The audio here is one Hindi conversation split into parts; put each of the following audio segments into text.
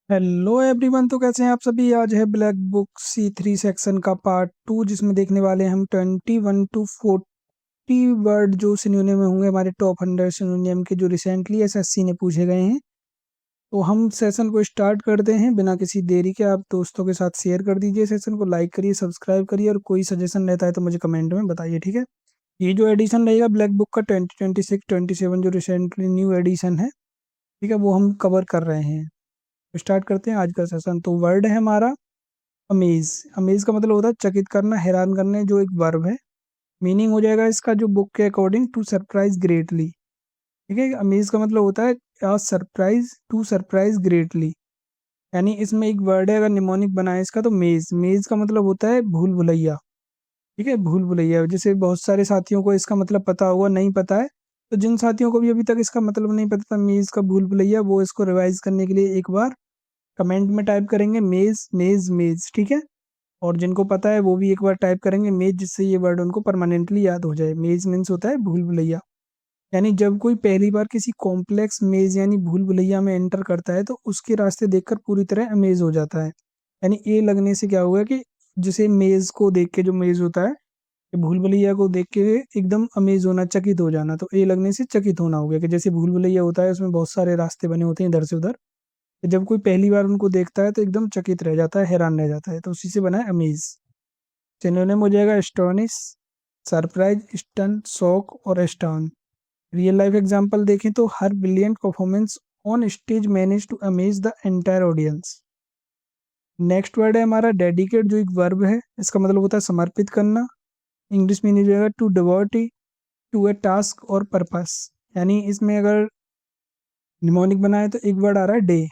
Hello everyone. तो कैसे हैं आप सभी। आज है ब्लैक बुक C3 सेक्शन का पार्ट 2, जिसमें देखने वाले हैं हम 21 to 40 वर्ड जो सिनोनिम में होंगे हमारे टॉप 100 सिनोनिम के, जो रिसेंटली एसएससी ने पूछे गए हैं। तो हम सेशन को स्टार्ट करते हैं बिना किसी देरी के। आप दोस्तों के साथ शेयर कर दीजिए, सेशन को लाइक करिए, सब्सक्राइब करिए, और कोई सजेशन रहता है तो मुझे कमेंट में बताइए, ठीक है। ये जो एडिशन रहेगा ब्लैक बुक का 2026-27 जो रिसेंटली न्यू एडिशन है, ठीक है, वो हम कवर कर रहे हैं। स्टार्ट करते हैं आज का सेशन। तो वर्ड है हमारा अमेज। अमेज का मतलब होता है चकित करना, हैरान करने, जो एक वर्ब है। मीनिंग हो जाएगा इसका जो बुक के अकॉर्डिंग, टू सरप्राइज ग्रेटली। ठीक है, अमेज का मतलब होता है सरप्राइज, टू सरप्राइज ग्रेटली। यानी इसमें एक वर्ड है, अगर निमोनिक बनाए इसका तो मेज। मेज का मतलब होता है भूल भुलैया। ठीक है, भूल भुलैया। जैसे बहुत सारे साथियों को इसका मतलब पता होगा, नहीं पता है, तो जिन साथियों को भी अभी तक इसका मतलब नहीं पता था मेज का भूल भुलैया, वो इसको रिवाइज करने के लिए एक बार कमेंट में टाइप करेंगे मेज मेज मेज, ठीक है। और जिनको पता है वो भी एक बार टाइप करेंगे मेज, जिससे ये वर्ड उनको परमानेंटली याद हो जाए। मेज मीन्स होता है भूल भुलैया। यानी जब कोई पहली बार किसी कॉम्प्लेक्स मेज यानी भूल भुलैया में एंटर करता है तो उसके रास्ते देखकर पूरी तरह अमेज हो जाता है। यानी ए लगने से क्या हुआ कि जिसे मेज को देख के, जो मेज होता है, ये भूल भुलैया को देख के एकदम अमेज होना, चकित हो जाना, तो ए लगने से चकित होना हो गया। कि जैसे भूल भुलैया होता है उसमें बहुत सारे रास्ते बने होते हैं इधर से उधर, तो जब कोई पहली बार उनको देखता है तो एकदम चकित रह जाता है, हैरान रह जाता है, तो उसी से बना है अमेज। सिनोनिम हो जाएगा एस्टोनिश, सरप्राइज, स्टन, शॉक और एस्टॉन। रियल लाइफ एग्जांपल देखें तो her brilliant performance on stage manage to amaze the entire audience. Next word है हमारा डेडिकेट, जो एक वर्ब है। इसका मतलब होता है समर्पित करना। इंग्लिश में नहीं जाएगा to devote to a task और पर्पस। यानी इसमें अगर निमोनिक बनाए तो एक वर्ड आ रहा है डे।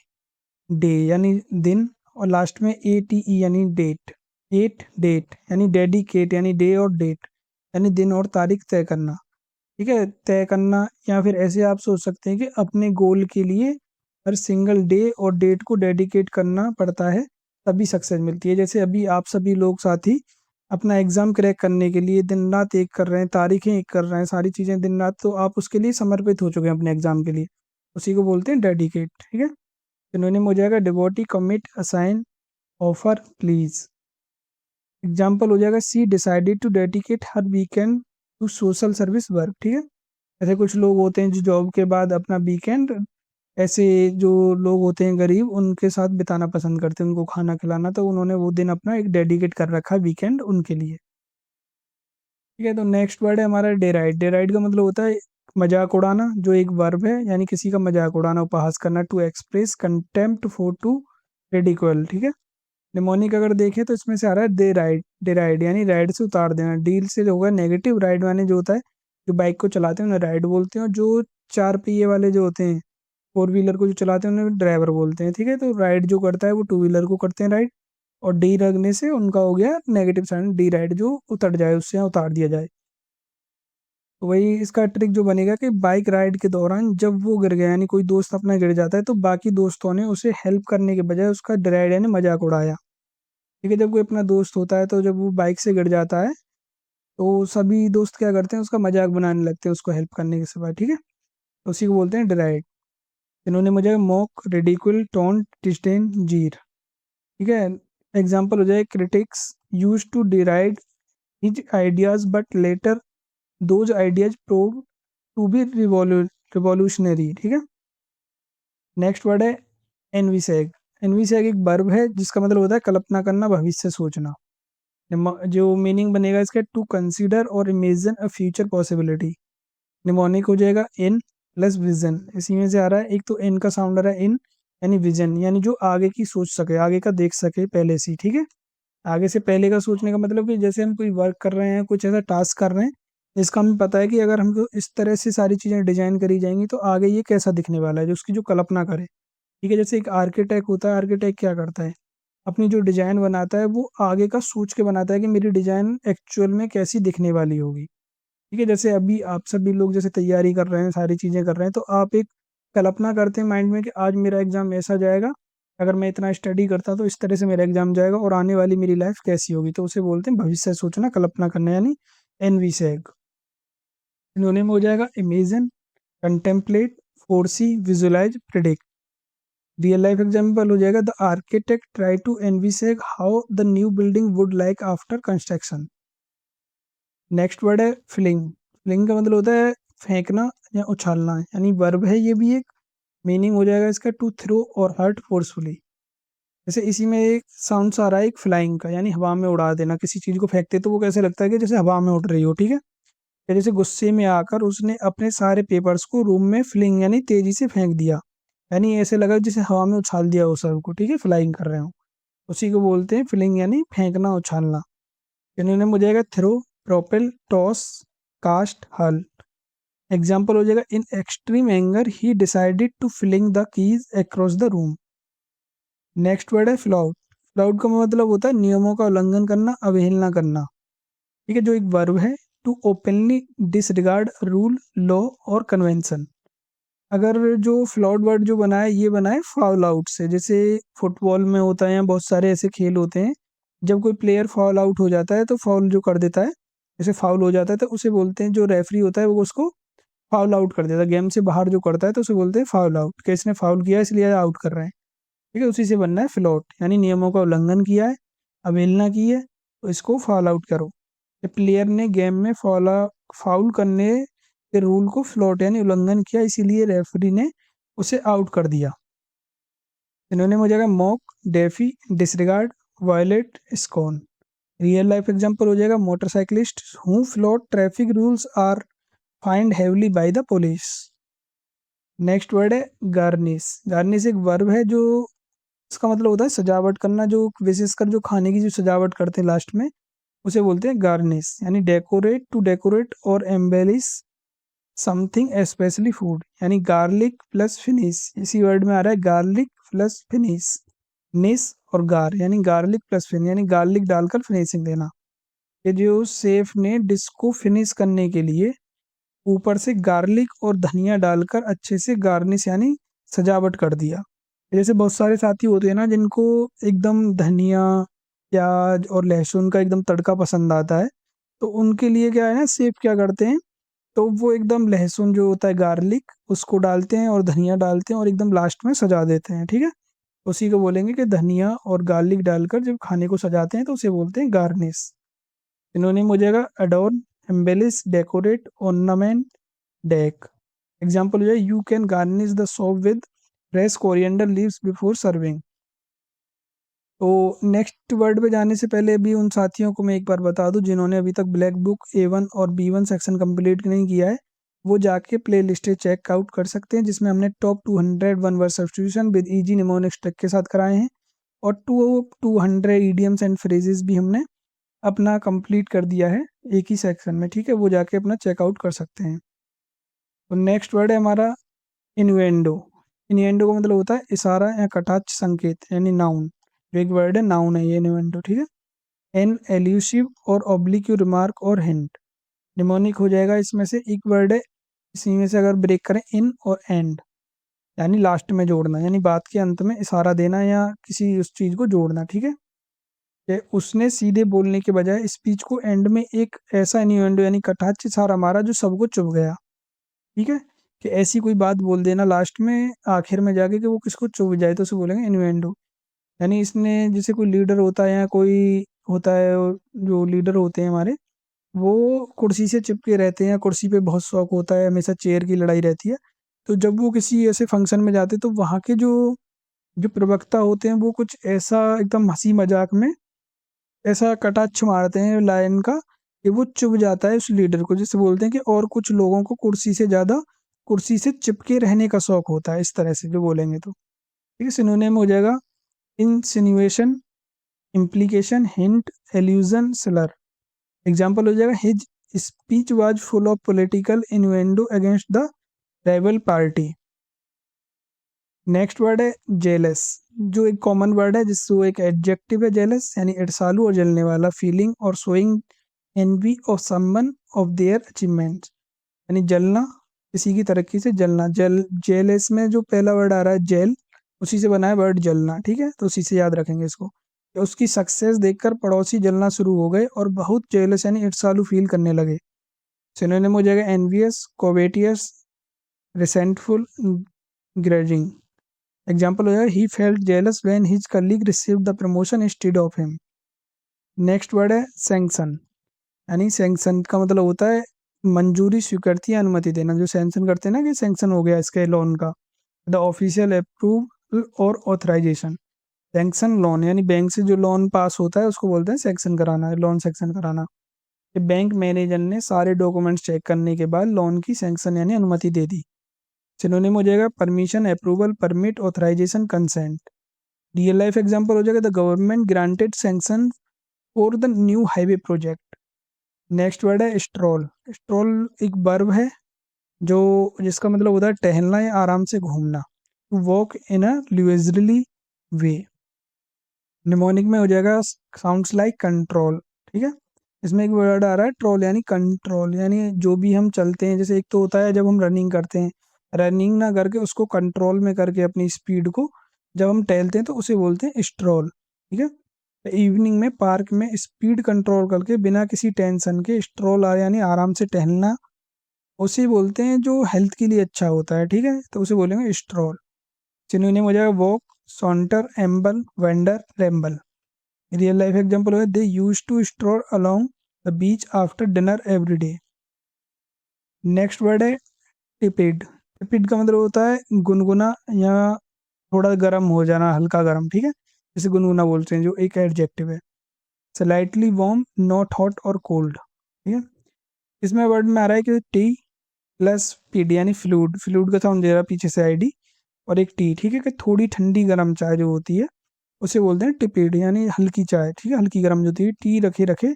डे यानी दिन, और लास्ट में ATE यानी डेट। एट डेट यानी डेडिकेट यानी डे और डेट, यानी दिन और तारीख तय करना। ठीक है, तय करना। या फिर ऐसे आप सोच सकते हैं कि अपने गोल के लिए हर सिंगल डे और डेट को डेडिकेट करना पड़ता है, तभी सक्सेस मिलती है। जैसे अभी आप सभी लोग साथी अपना एग्जाम क्रैक करने के लिए दिन रात एक कर रहे हैं, तारीखें एक कर रहे हैं, सारी चीज़ें दिन रात, तो आप उसके लिए समर्पित हो चुके हैं अपने एग्जाम के लिए। उसी को बोलते हैं डेडिकेट, ठीक है। सिनोनिम हो जाएगा devote, commit, assign, offer, pledge. Example हो जाएगा she decided to dedicate her weekend to social service work. ठीक है, ऐसे कुछ लोग होते हैं जो जॉब के बाद अपना वीकेंड, ऐसे जो लोग होते हैं गरीब, उनके साथ बिताना पसंद करते हैं, उनको खाना खिलाना, तो उन्होंने वो दिन अपना एक डेडिकेट कर रखा है वीकेंड उनके लिए। ठीक है, तो नेक्स्ट वर्ड है हमारा डेराइड। डेराइड का मतलब होता है मजाक उड़ाना, जो एक वर्ब है, यानी किसी का मजाक उड़ाना, उपहास करना। To express contempt for, to ridicule. ठीक है, निमोनिक अगर देखें तो इसमें से आ रहा है दे राइड। डे राइड यानी राइड से उतार देना। डील से होगा नेगेटिव। राइड माने जो होता है जो बाइक को चलाते हैं उन्हें राइड बोलते हैं, और जो चार पहिए वाले जो होते हैं, फोर व्हीलर को जो चलाते हैं उन्हें ड्राइवर बोलते हैं। ठीक है, तो राइड जो करता है वो टू व्हीलर को करते हैं राइड, और डी लगने से उनका हो गया नेगेटिव साइन, डी राइड, जो उतर जाए, उससे यहाँ उतार दिया जाए। तो वही इसका ट्रिक जो बनेगा कि बाइक राइड के दौरान जब वो गिर गया, यानी कोई दोस्त अपना गिर जाता है, तो बाकी दोस्तों ने उसे हेल्प करने के बजाय उसका ड्राइड यानी मजाक उड़ाया। ठीक है, जब कोई अपना दोस्त होता है तो जब वो बाइक से गिर जाता है तो सभी दोस्त क्या करते हैं, उसका मजाक बनाने लगते हैं उसको हेल्प करने के सिवाय। ठीक है, तो उसी को बोलते हैं डिराइड। इन्होंने मुझे मॉक, रिडिकुल, टोंट, डिस्डेन, जीर। ठीक है, एग्जाम्पल हो जाए critics used to deride his ideas but later those ideas prove to be revolutionary. ठीक है, नेक्स्ट वर्ड है एनविसैग। एनविसैग एक वर्ब है जिसका मतलब होता है कल्पना करना, भविष्य सोचना। जो मीनिंग बनेगा इसका टू कंसीडर और imagine a future possibility. Mnemonic हो जाएगा इन प्लस विजन। इसी में से आ रहा है, एक तो इन का साउंड आ रहा है इन, यानी विजन, यानी जो आगे की सोच सके, आगे का देख सके पहले से ही। ठीक है, आगे से पहले का सोचने का मतलब कि जैसे हम कोई वर्क कर रहे हैं, कुछ ऐसा टास्क कर रहे हैं जिसका हमें पता है कि अगर हमको इस तरह से सारी चीज़ें डिजाइन करी जाएंगी तो आगे ये कैसा दिखने वाला है, जो उसकी जो कल्पना करे। ठीक है, जैसे एक आर्किटेक्ट होता है, आर्किटेक्ट क्या करता है, अपनी जो डिजाइन बनाता है वो आगे का सोच के बनाता है कि मेरी डिजाइन एक्चुअल में कैसी दिखने वाली होगी। ठीक है, जैसे अभी आप सभी लोग जैसे तैयारी कर रहे हैं, सारी चीज़ें कर रहे हैं, तो आप एक कल्पना करते हैं माइंड में कि आज मेरा एग्जाम ऐसा जाएगा, अगर मैं इतना स्टडी करता तो इस तरह से मेरा एग्जाम जाएगा, और आने वाली मेरी लाइफ कैसी होगी, तो उसे बोलते हैं भविष्य सोचना, कल्पना करना, यानी एनवी सैग। इन्होंने में हो जाएगा imagine, contemplate, foresee, visualise, predict. Real life example हो जाएगा, the architect try to envisage how the new building would like after construction. Next word है फ्लिंग। फ्लिंग का मतलब होता है फेंकना या उछालना, यानी वर्ब है ये भी एक। मीनिंग हो जाएगा इसका टू थ्रो और हर्ट फोर्सफुली। जैसे इसी में एक साउंड आ रहा है एक फ्लाइंग का, यानी हवा में उड़ा देना। किसी चीज को फेंकते तो वो कैसे लगता है कि जैसे हवा में उड़ रही हो, ठीक है। या जैसे गुस्से में आकर उसने अपने सारे पेपर्स को रूम में फ्लिंग यानी तेजी से फेंक दिया, यानी ऐसे लगा जैसे हवा में उछाल दिया हो सबको, ठीक है, फ्लाइंग कर रहे हो। उसी को बोलते हैं फ्लिंग, यानी फेंकना उछालना। यानी हो जाएगा throw, propel, toss, cast, hurl. Example हो जाएगा, in extreme anger he decided to fling the keys across the room. Next word है फ्लाउट। फ्लाउट का मतलब होता है नियमों का उल्लंघन करना, अवहेलना करना, ठीक है, जो एक वर्ब है। To openly disregard rule, law और कन्वेंशन। अगर जो फ्लॉट वर्ड जो बना है ये बना है फाउल आउट से। जैसे फुटबॉल में होता है या बहुत सारे ऐसे खेल होते हैं, जब कोई प्लेयर फाउल आउट हो जाता है तो फाउल जो कर देता है, जैसे फाउल हो जाता है तो उसे बोलते हैं, जो रेफरी होता है वो उसको फाउल आउट कर देता है, गेम से बाहर जो करता है तो उसे बोलते हैं फाउल आउट, कि इसने फाउल किया इसलिए आउट कर रहे हैं। ठीक है, उसी से बनना है फ्लॉट, यानी नियमों का उल्लंघन किया है, अवहेलना की है, तो इसको फाउल आउट करो। प्लेयर ने गेम में फाउल करने के रूल को फ्लॉट यानी उल्लंघन किया, इसीलिए रेफरी ने उसे आउट कर दिया। इन्होंने हो जाएगा mock, defy, disregard, violate, scorn. Real life example हो जाएगा, motorcyclist who flout traffic rules are fined heavily by the police. Next word है गार्निश। गार्निश एक वर्ब है जो, इसका मतलब होता है सजावट करना, जो विशेषकर जो खाने की जो सजावट करते हैं लास्ट में, उसे बोलते हैं गार्निश। यानी डेकोरेट, टू डेकोरेट और एम्बेलिश समथिंग स्पेशली फूड, यानी गार्लिक प्लस फिनिश। इसी वर्ड में आ रहा है गार्लिक प्लस फिनिश, निस और गार, यानी गार्लिक प्लस फिनिश, यानी गार्लिक डालकर फिनिशिंग देना। ये जो शेफ ने डिश को फिनिश करने के लिए ऊपर से गार्लिक और धनिया डालकर अच्छे से गार्निश यानी सजावट कर दिया। जैसे बहुत सारे साथी होते हैं ना जिनको एकदम धनिया, प्याज और लहसुन का एकदम तड़का पसंद आता है, तो उनके लिए क्या है ना, शेफ क्या करते हैं, तो वो एकदम लहसुन जो होता है गार्लिक उसको डालते हैं और धनिया डालते हैं और एकदम लास्ट में सजा देते हैं, ठीक है। उसी को बोलेंगे कि धनिया और गार्लिक डालकर जब खाने को सजाते हैं तो उसे बोलते हैं गार्निश। इन्होंने हो जाएगा adorn, embellish, decorate, ornament, deck. Example हो जाए, you can garnish the soup with fresh coriander leaves before serving. तो नेक्स्ट वर्ड पे जाने से पहले भी उन साथियों को मैं एक बार बता दूं जिन्होंने अभी तक ब्लैक बुक A1 और B1 सेक्शन कंप्लीट नहीं किया है, वो जाके प्ले लिस्टें चेकआउट कर सकते हैं, जिसमें हमने top 200 one word substitution with easy mnemonics trick के साथ कराए हैं, और 200 इडियम्स एंड फ्रेजेस भी हमने अपना कंप्लीट कर दिया है एक ही सेक्शन में, ठीक है, वो जाके अपना चेकआउट कर सकते हैं। तो नेक्स्ट वर्ड है हमारा इन्वेंडो। इन्वेंडो का मतलब होता है इशारा या कटाक्ष संकेत, यानी नाउन। जो एक वर्ड है नाउन है ये इन्वेंडो, ठीक है। एन एल्यूसिव और ऑब्लिक्यू रिमार्क और हिंट। निमोनिक हो जाएगा इसमें से एक वर्ड है, इसी में से अगर ब्रेक करें, इन और एंड, यानी लास्ट में जोड़ना, यानी बात के अंत में इशारा देना या किसी उस चीज को जोड़ना, ठीक है। कि उसने सीधे बोलने के बजाय स्पीच को एंड में एक ऐसा इन्यूएंडो यानी कटाक्ष इशारा मारा जो सबको चुभ गया, ठीक है। कि ऐसी कोई बात बोल देना लास्ट में आखिर में जाके कि वो किसको चुभ जाए, तो उसे बोलेंगे इन्यूएंडो। यानी इसने, जैसे कोई लीडर होता है या कोई होता है, जो लीडर होते हैं हमारे, वो कुर्सी से चिपके रहते हैं या कुर्सी पे बहुत शौक होता है, हमेशा चेयर की लड़ाई रहती है। तो जब वो किसी ऐसे फंक्शन में जाते हैं तो वहाँ के जो जो प्रवक्ता होते हैं वो कुछ ऐसा एकदम हंसी मजाक में ऐसा कटाक्ष मारते हैं लाइन का कि वो चुभ जाता है उस लीडर को, जिससे बोलते हैं कि और कुछ लोगों को कुर्सी से ज़्यादा कुर्सी से चिपके रहने का शौक होता है, इस तरह से जो बोलेंगे तो, ठीक है। सिनोनिम हो जाएगा insinuation, implication, hint, allusion, slur. Example हो जाएगा, his speech was full of political innuendo against the rival party. Next word है जेलस, जो एक कॉमन वर्ड है जिससे वो एक एडजेक्टिव है जेलस, यानी ईर्ष्यालु और जलने वाला, फीलिंग और showing envy of someone of their achievement, यानी जलना, किसी की तरक्की से जलना। जेलस में जो पहला वर्ड आ रहा है जेल, उसी से बना है वर्ड जलना, ठीक है, तो उसी से याद रखेंगे इसको। कि उसकी सक्सेस देखकर पड़ोसी जलना शुरू हो गए और बहुत जेलस यानी ईर्ष्यालु फील करने लगे। सिनोनिम हो जाएगा एनवियस, कोवेटियस, रिसेंटफुल, ग्रजिंग। एग्जाम्पल हो जाएगा he felt jealous when his colleague received the promotion instead of him. Next word है सैंक्शन, यानी सैंक्शन का मतलब होता है मंजूरी, स्वीकृति या अनुमति देना। जो सैंक्शन करते हैं ना कि सैंक्शन हो गया इसके लोन का, द ऑफिशियल अप्रूवल और ऑथराइजेशन। सैंक्शन लोन यानी बैंक से जो लोन पास होता है उसको बोलते हैं सैंक्शन कराना, लोन सैंक्शन कराना। कि बैंक मैनेजर ने सारे डॉक्यूमेंट्स चेक करने के बाद लोन की सैंक्शन यानी अनुमति दे दी। सिनोनिम हो जाएगा permission, approval, permit, authorisation, consent. Real life example हो जाएगा the government granted sanction for the new highway project. Next word है स्ट्रॉल। स्ट्रॉल एक वर्ब है जो जिसका मतलब होता है टहलना या आराम से घूमना, to walk in a leisurely way. Mnemonic में हो जाएगा साउंड्स लाइक कंट्रोल। ठीक है, इसमें एक वर्ड आ रहा है ट्रोल यानी कंट्रोल, यानी जो भी हम चलते हैं, जैसे एक तो होता है जब हम रनिंग करते हैं, रनिंग ना करके उसको कंट्रोल में करके अपनी स्पीड को जब हम टहलते हैं तो उसे बोलते हैं स्ट्रोल। ठीक है, इवनिंग में पार्क में स्पीड कंट्रोल करके बिना किसी टेंशन के स्ट्रोल आ यानी आराम से टहलना, उसे बोलते हैं जो हेल्थ के लिए अच्छा होता है। ठीक है, तो उसे बोलेंगे स्ट्रोल। सिनोनिम हो जाएगा walk, saunter, amble, wander, ramble. Real life example है they used to stroll along the beach after dinner every day. Next word है टिपिड। टिपिड का मतलब होता है गुनगुना या थोड़ा गर्म हो जाना, हल्का गर्म। ठीक है, जैसे गुनगुना बोलते हैं जो एक एडजेक्टिव है। स्लाइटली वार्म, नॉट हॉट और कोल्ड। ठीक है, इसमें वर्ड में आ रहा है कि टी प्लस पीड यानी फ्लूड, फ्लूड का साउंड दे रहा है पीछे से आईडी, और एक टी। ठीक है, कि थोड़ी ठंडी गर्म चाय जो होती है उसे बोलते हैं टिपिड यानी हल्की चाय। ठीक है, हल्की गर्म जो होती है, टी रखे रखे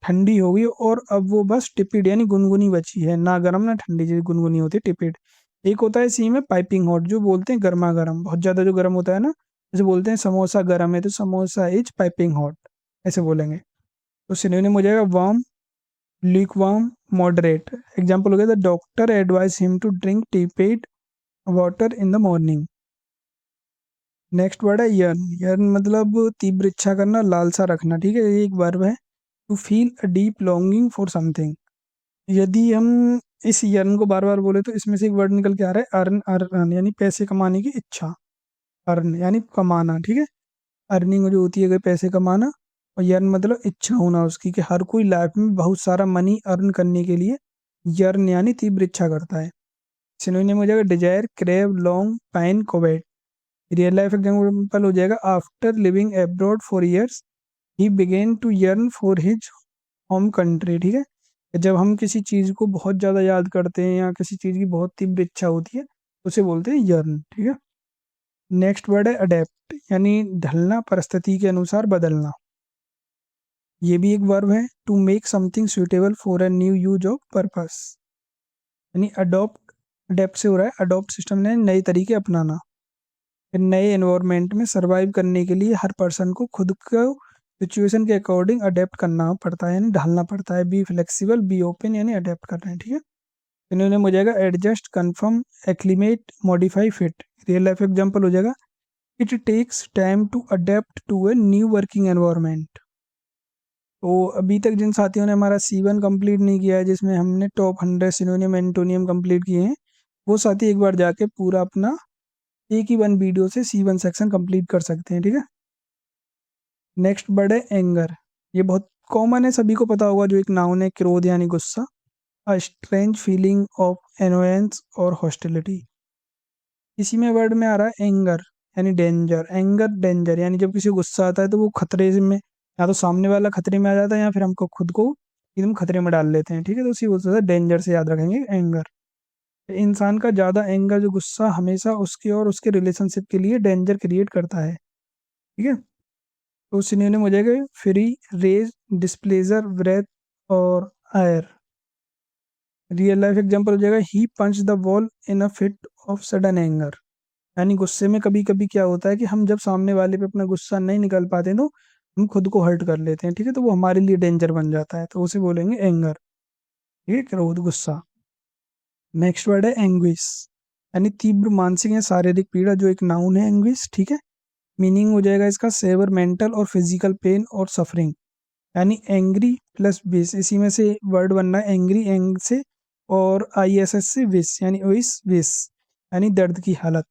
ठंडी हो गई और अब वो बस टिपिड यानी गुनगुनी बची है, ना गर्म ना ठंडी, जो गुनगुनी होती है टिपिड। एक होता है सी में पाइपिंग हॉट, जो बोलते हैं गर्मा गर्म, बहुत ज़्यादा जो गर्म होता है ना, जैसे बोलते हैं समोसा गर्म है तो समोसा इज पाइपिंग हॉट, ऐसे बोलेंगे। तो सिनोनिम हो जाएगा वार्म, lukewarm, moderate. एग्जाम्पल हो गया the doctor advised him to drink tepid water in the morning. Next word है यर्न। यर्न मतलब तीव्र इच्छा करना, लालसा रखना। ठीक है, ये एक वर्ब है, to feel a deep longing for something. यदि हम इस यर्न को बार बार बोले तो इसमें से एक वर्ड निकल के आ रहा है अर्न, अर्न यानी पैसे कमाने की इच्छा, अर्न यानी कमाना। ठीक है, अर्निंग जो होती है कि पैसे कमाना, और यर्न मतलब इच्छा होना उसकी, कि हर कोई लाइफ में बहुत सारा मनी अर्न करने के लिए यर्न यानी तीव्र इच्छा करता है। सिनोनिम हो जाएगा desire, crave, long, pine, covet. Real life example हो जाएगा after living abroad for years he began to yearn for his home country. ठीक है, जब हम किसी चीज़ को बहुत ज़्यादा याद करते हैं या किसी चीज़ की बहुत तीव्र इच्छा होती है उसे बोलते हैं यर्न। ठीक है, नेक्स्ट वर्ड है अडेप्ट, यानी ढलना, परिस्थिति के अनुसार बदलना। ये भी एक वर्ब है, to make something suitable for a new use of purpose, यानी अडॉप्ट, अडेप्ट से हो रहा है अडॉप्ट सिस्टम ने नए तरीके अपनाना। फिर नए एनवायरनमेंट में सरवाइव करने के लिए हर पर्सन को खुद को सिचुएशन के अकॉर्डिंग अडेप्ट करना पड़ता है, यानी ढलना पड़ता है। बी फ्लेक्सिबल, बी ओपन, यानी अडेप्ट कर रहे हैं। ठीक है, इन्होंने हो जाएगा adjust, confirm, acclimate, modify, fit. Real life example हो जाएगा it takes time to adapt to a new working environment. तो अभी तक जिन साथियों ने हमारा C1 कंप्लीट नहीं किया है, जिसमें हमने टॉप 100 सिनोनियम एंटोनियम कंप्लीट किए हैं, वो साथी एक बार जाके पूरा अपना एक ही वन वीडियो से C1 सेक्शन कंप्लीट कर सकते हैं। ठीक है, नेक्स्ट वर्ड है एंगर। ये बहुत कॉमन है, सभी को पता होगा, जो एक नाउन है, क्रोध यानी गुस्सा, a strange feeling of annoyance और हॉस्टिलिटी। इसी में वर्ड में आ रहा है एंगर यानी डेंजर। एंगर डेंजर यानी जब किसी को गुस्सा आता है तो वो खतरे में, या तो सामने वाला खतरे में आ जाता है या फिर हमको खुद को एकदम खतरे में डाल लेते हैं। ठीक है, तो उसी वजह से डेंजर से याद रखेंगे एंगर। इंसान का ज़्यादा एंगर जो गुस्सा हमेशा उसके और उसके रिलेशनशिप के लिए डेंजर क्रिएट करता है। ठीक है, तो सिनोनिम हो जाएगा फ्री, रेज, डिस्प्लेजर, ब्रेथ और आयर। रियल लाइफ एग्जांपल हो जाएगा he punched the wall in a fit of sudden anger, यानी गुस्से में कभी कभी क्या होता है कि हम जब सामने वाले पे अपना गुस्सा नहीं निकाल पाते तो हम खुद को हर्ट कर लेते हैं। ठीक है, तो वो हमारे लिए डेंजर बन जाता है, तो उसे बोलेंगे एंगर। ठीक है, क्रोध, गुस्सा। नेक्स्ट वर्ड है एंग्विश, यानी तीव्र मानसिक या शारीरिक पीड़ा, जो एक नाउन है एंग्विश। ठीक है, मीनिंग हो जाएगा इसका सेवर मेंटल और फिजिकल पेन और सफरिंग, यानी एंग्री प्लस विश, इसी में से वर्ड बनना है एंग्री, एंग से, और ISS से विश, यानी विश विश, यानी दर्द की हालत।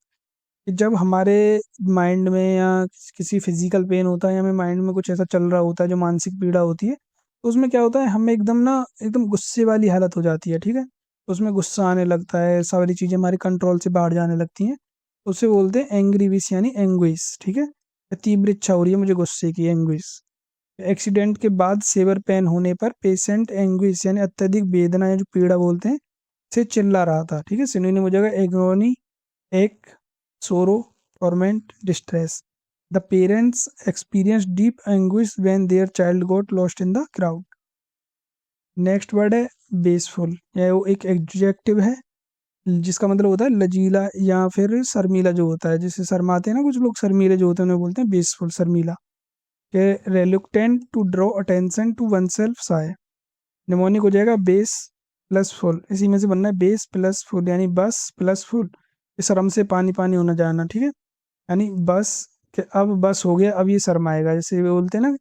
कि जब हमारे माइंड में या किसी फिजिकल पेन होता है या हमें माइंड में कुछ ऐसा चल रहा होता है जो मानसिक पीड़ा होती है, तो उसमें क्या होता है, हमें एकदम गुस्से वाली हालत हो जाती है, ठीक है। तो उसमें गुस्सा आने लगता है, सारी चीज़ें हमारे कंट्रोल से बाहर जाने लगती हैं। तो उसे बोलते हैं एंग्री विश यानी एंग्विश, ठीक है। तीव्र इच्छा हो रही है मुझे गुस्से की, एंग्विश। एक्सीडेंट के बाद सेवर पेन होने पर पेशेंट एंग्विश यानी अत्यधिक वेदना या जो पीड़ा बोलते हैं से चिल्ला रहा था, ठीक है। सिनोनिम हो जाएगा एग्रोनी, एक सोरो, torment, distress. The parents experience deep anguish when their child got lost in the crowd. Next word है बेसफुल, या वो एक एडजेक्टिव है जिसका मतलब होता है लचीला या फिर शर्मीला जो होता है, जिसे शर्माते हैं ना कुछ लोग, शर्मीले जो होते हैं उन्हें बोलते हैं बेसफुल, शर्मीला। के reluctant to draw attention to one self shy. Mnemonic हो जाएगा बेस प्लस फुल, इसी में से बनना है बेस प्लस फुल यानी बस प्लस फुल। इस शर्म से पानी पानी होना जाना, ठीक है। यानी बस के अब बस हो गया, अब ये शर्माएगा, जैसे वे बोलते हैं ना,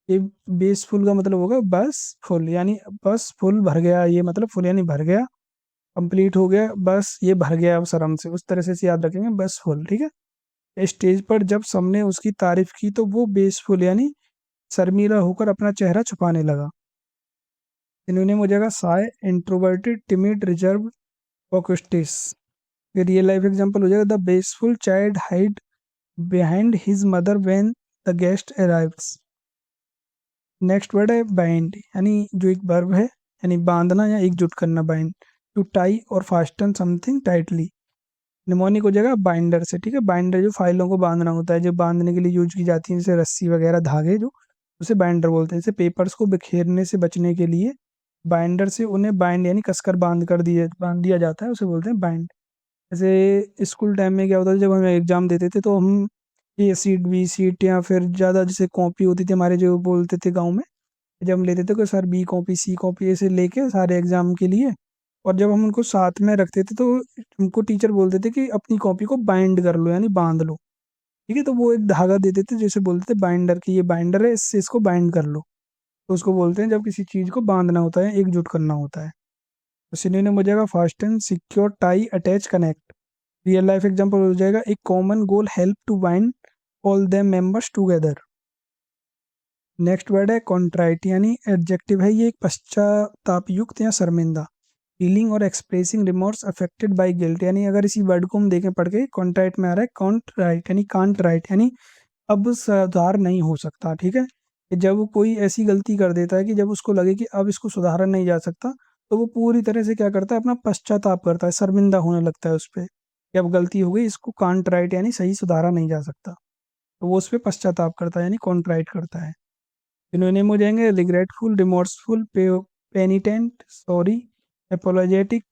ये बेस फुल का मतलब होगा बस फुल, यानी बस फुल भर गया, ये मतलब फुल यानी भर गया, कंप्लीट हो गया, बस ये भर गया अब शर्म से, उस तरह से इसे याद रखेंगे बस फुल, ठीक है। स्टेज पर जब सबने उसकी तारीफ की तो वो बेसफुल यानी शर्मीला होकर अपना चेहरा छुपाने लगा। सिनोनिम हो जाएगा साय, इंट्रोवर्टेड, टिमिड, रिजर्व, ऑक्स्टिस। रियल लाइफ एग्जांपल हो जाएगा the bashful child hide behind his mother when the guest arrives. Next word है बाइंड, यानी जो एक वर्ब है, यानी बांधना या एकजुट करना, बाइंड। टू टाई और फास्टन समथिंग टाइटली। निमोनिक हो जाएगा बाइंडर से, ठीक है। बाइंडर जो फाइलों को बांधना होता है, जो बांधने के लिए यूज की जाती है, जैसे रस्सी वगैरह, धागे, जो उसे बाइंडर बोलते हैं। जैसे पेपर्स को बिखेरने से बचने के लिए बाइंडर से उन्हें बाइंड यानी कसकर बांध दिया जाता है, उसे बोलते हैं बाइंड। जैसे स्कूल टाइम में क्या होता था, जब हम एग्जाम देते थे तो हम ए सीट, बी सीट, या फिर ज़्यादा जैसे कॉपी होती थी हमारे, जो बोलते थे गाँव में, जब हम लेते थे कि सर बी कॉपी, सी कॉपी, ऐसे लेके सारे एग्जाम के लिए, और जब हम उनको साथ में रखते थे तो उनको टीचर बोलते थे कि अपनी कॉपी को बाइंड कर लो यानी बांध लो, ठीक है। तो वो एक धागा देते थे जैसे बोलते थे बाइंडर, की ये बाइंडर है, इससे इसको बाइंड कर लो। तो उसको बोलते हैं जब किसी चीज़ को बांधना होता है, एकजुट करना होता है। तो सिनोनिम हो जाएगा fasten, secure, tie, attach, connect. Real life example हो जाएगा एक common goal help to bind all them members together. Next word है कॉन्ट्राइट, यानी एडजेक्टिव है ये, एक पश्चाताप युक्त या शर्मिंदा। फीलिंग और expressing remorse affected by guilt, यानी अगर इसी वर्ड को हम देखें पढ़ के, कॉन्ट्राइट में आ रहा है कॉन्ट्राइट यानी कांट राइट, यानी अब सुधार नहीं हो सकता, ठीक है। कि जब कोई ऐसी गलती कर देता है कि जब उसको लगे कि अब इसको सुधारा नहीं जा सकता, तो वो पूरी तरह से क्या करता है, अपना पश्चाताप करता है, शर्मिंदा होने लगता है उस पर कि अब गलती हो गई, इसको कांट राइट यानी सही सुधारा नहीं जा सकता, तो वो उस पर पश्चाताप करता है यानी कॉन्ट्राइट करता है। सिनोनिम हो जाएंगे regretful, remorseful, penitent, sorry, apologetic.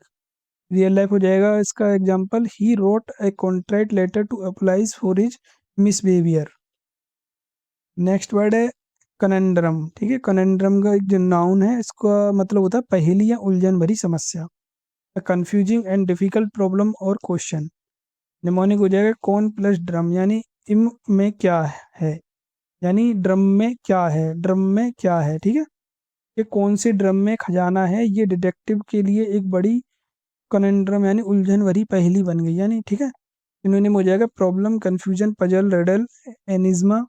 Real life हो जाएगा इसका example he wrote a contract letter to applies for his misbehaviour. Next word है कनेंड्रम, ठीक है। कनेंड्रम का एक जो नाउन है, इसका मतलब होता है पहेली या उलझन भरी समस्या, कंफ्यूजिंग एंड डिफिकल्ट प्रॉब्लम और क्वेश्चन। निमोनिक हो जाएगा कौन प्लस ड्रम, यानी इम में क्या है, यानी ड्रम में क्या है, ड्रम में क्या है, ठीक है। ये कौन से ड्रम में खजाना है, ये डिटेक्टिव के लिए एक बड़ी कनेंड्रम यानी उलझन भरी पहेली बन गई, यानी ठीक है। इन्होंने हो जाएगा problem, confusion, puzzle, riddle, enigma.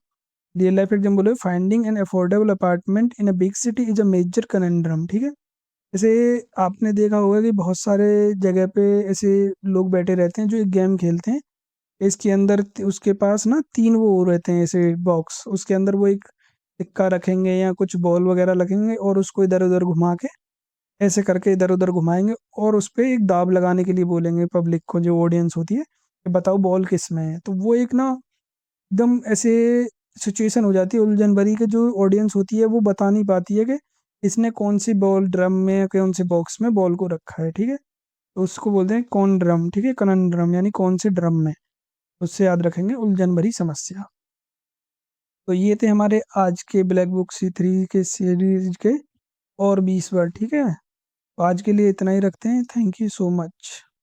Real life example है finding an affordable apartment in a big city is a major conundrum, ठीक है। जैसे आपने देखा होगा कि बहुत सारे जगह पे ऐसे लोग बैठे रहते हैं जो एक गेम खेलते हैं, इसके अंदर उसके पास ना तीन वो रहते हैं ऐसे बॉक्स, उसके अंदर वो एक सिक्का रखेंगे या कुछ बॉल वगैरह रखेंगे और उसको इधर उधर घुमा के, ऐसे करके इधर उधर घुमाएंगे और उस पे एक दाब लगाने के लिए बोलेंगे पब्लिक को, जो ऑडियंस होती है, कि बताओ बॉल किस में है। तो वो एक ना एकदम ऐसे सिचुएशन हो जाती है उलझन भरी के, जो ऑडियंस होती है वो बता नहीं पाती है कि इसने कौन सी बॉल ड्रम में, कौन से बॉक्स में बॉल को रखा है, ठीक है। तो उसको बोलते हैं कौन ड्रम, ठीक है, कनन यानी कौन से ड्रम में। उससे याद रखेंगे उलझन भरी समस्या। तो ये थे हमारे आज के ब्लैक बुक C3 के सीरीज के और 20 वर्ड, ठीक है। तो आज के लिए इतना ही रखते हैं, थैंक यू सो मच।